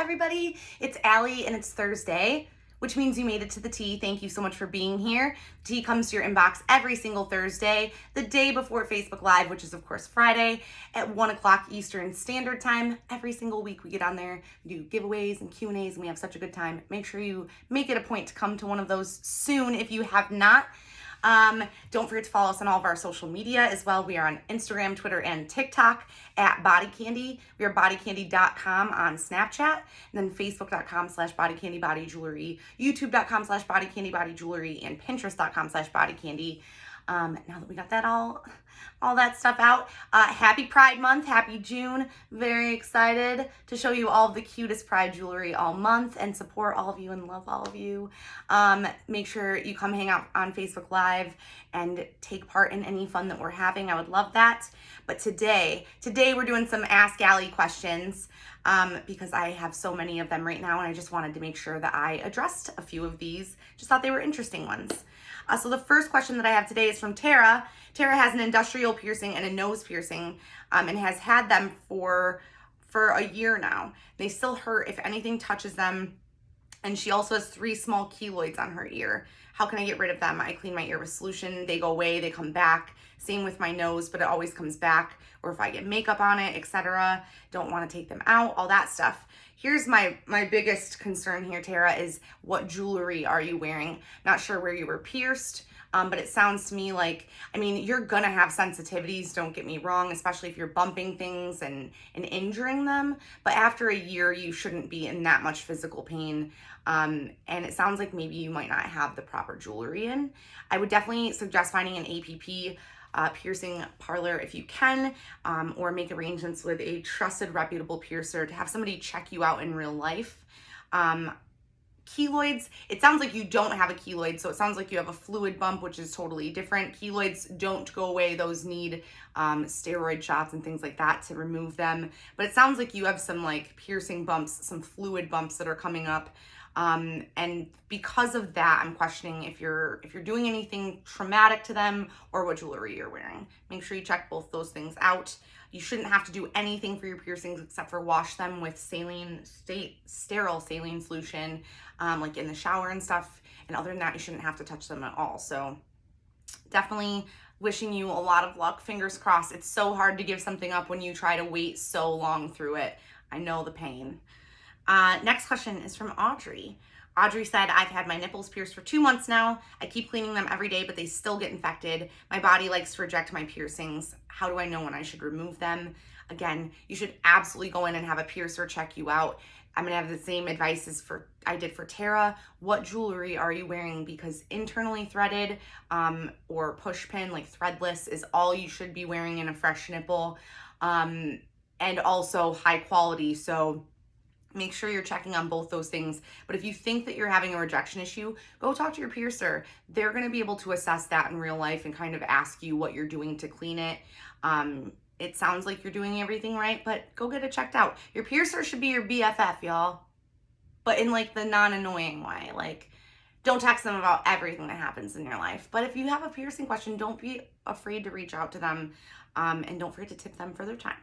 everybody. It's Allie and it's Thursday, which means you made it to the tea. Thank you so much for being here. The tea comes to your inbox every single Thursday, the day before Facebook Live, which is of course Friday at 1 o'clock Eastern Standard Time. Every single week we get on there, we do giveaways and Q&As, and we have such a good time. Make sure you make it a point to come to one of those soon if you have not. Don't forget to follow us on all of our social media as well. We are on Instagram, Twitter, and TikTok at BodyCandy. We are bodycandy.com on Snapchat, and then facebook.com/bodycandybodyjewelry, youtube.com/bodycandybodyjewelry, and pinterest.com/bodycandy. Now that we got that all that stuff out, happy Pride Month, happy June. Very excited to show you all of the cutest Pride jewelry all month and support all of you and love all of you. Make sure you come hang out on Facebook Live and take part in any fun that we're having. I would love that. But today we're doing some Ask Allie questions because I have so many of them right now, and I just wanted to make sure that I addressed a few of these. Just thought they were interesting ones. So the first question that I have today is from Tara. Tara has an industrial piercing and a nose piercing and has had them for a year now. They still hurt if anything touches them. And she also has 3 small keloids on her ear. How can I get rid of them? I clean my ear with solution. They go away, they come back. Same with my nose, but it always comes back. Or if I get makeup on it, etc. Don't want to take them out, all that stuff. Here's my biggest concern here, Tara, is what jewelry are you wearing? Not sure where you were pierced, but it sounds to me like, I mean, you're gonna have sensitivities, don't get me wrong, especially if you're bumping things and injuring them. But after a year, you shouldn't be in that much physical pain. And it sounds like maybe you might not have the proper jewelry in. I would definitely suggest finding an APP piercing parlor if you can, or make arrangements with a trusted, reputable piercer to have somebody check you out in real life. Keloids, it sounds like you don't have a keloid, so it sounds like you have a fluid bump, which is totally different. Keloids don't go away. Those need steroid shots and things like that to remove them. But it sounds like you have some like piercing bumps, some fluid bumps that are coming up. And because of that, I'm questioning if you're doing anything traumatic to them or what jewelry you're wearing. Make sure you check both those things out. You shouldn't have to do anything for your piercings except for wash them with sterile saline solution, like in the shower and stuff. And other than that, you shouldn't have to touch them at all. So definitely wishing you a lot of luck. Fingers crossed. It's so hard to give something up when you try to wait so long through it. I know the pain. Next question is from Audrey. Audrey said, I've had my nipples pierced for 2 months now. I keep cleaning them every day, but they still get infected. My body likes to reject my piercings. How do I know when I should remove them? Again, you should absolutely go in and have a piercer check you out. I'm going to have the same advice as I did for Tara. What jewelry are you wearing? Because internally threaded or push pin, like threadless, is all you should be wearing in a fresh nipple, and also high quality. So make sure you're checking on both those things. But if you think that you're having a rejection issue, go talk to your piercer. They're going to be able to assess that in real life and kind of ask you what you're doing to clean it. It sounds like you're doing everything right, but go get it checked out. Your piercer should be your BFF, y'all. But in like the non-annoying way. Like, don't text them about everything that happens in your life. But if you have a piercing question, don't be afraid to reach out to them. And don't forget to tip them for their time.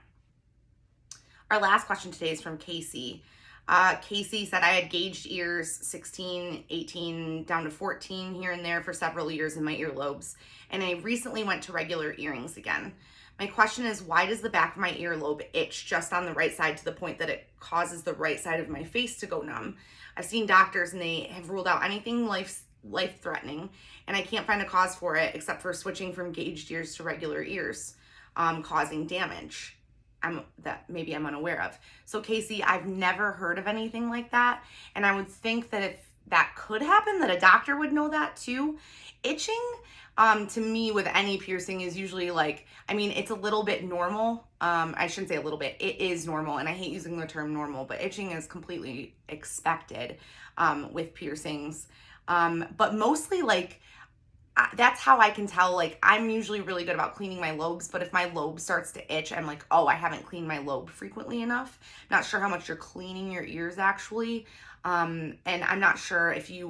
Our last question today is from Kasey. Kasey said, I had gauged ears 16, 18, down to 14 here and there for several years in my earlobes, and I recently went to regular earrings again. My question is, why does the back of my earlobe itch just on the right side to the point that it causes the right side of my face to go numb? I've seen doctors and they have ruled out anything life-threatening, and I can't find a cause for it except for switching from gauged ears to regular ears, causing damage that maybe I'm unaware of. So Kasey, I've never heard of anything like that. And I would think that if that could happen, that a doctor would know that too. Itching, to me with any piercing is usually like, I mean, it's a little bit normal. I shouldn't say a little bit, it is normal. And I hate using the term normal, but itching is completely expected, with piercings. But mostly like, that's how I can tell. Like, I'm usually really good about cleaning my lobes, but if my lobe starts to itch, I'm like, oh, I haven't cleaned my lobe frequently enough. Not sure how much you're cleaning your ears actually. And I'm not sure if you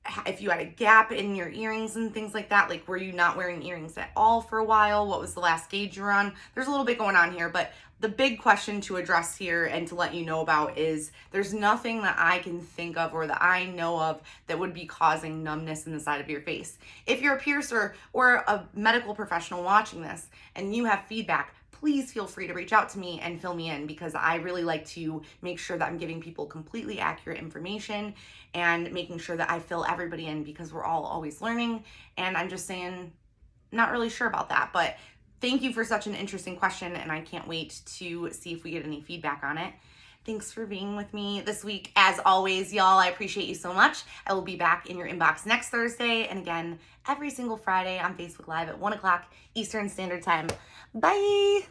had a gap in your earrings and things like that. Like, were you not wearing earrings at all for a while? What was the last gauge you were on? There's a little bit going on here, but the big question to address here and to let you know about is there's nothing that I can think of or that I know of that would be causing numbness in the side of your face. If you're a piercer or a medical professional watching this and you have feedback, please feel free to reach out to me and fill me in, because I really like to make sure that I'm giving people completely accurate information and making sure that I fill everybody in, because we're all always learning. And I'm just saying, not really sure about that, but thank you for such an interesting question, and I can't wait to see if we get any feedback on it. Thanks for being with me this week. As always, y'all, I appreciate you so much. I will be back in your inbox next Thursday, and again, every single Friday on Facebook Live at 1 o'clock Eastern Standard Time. Bye!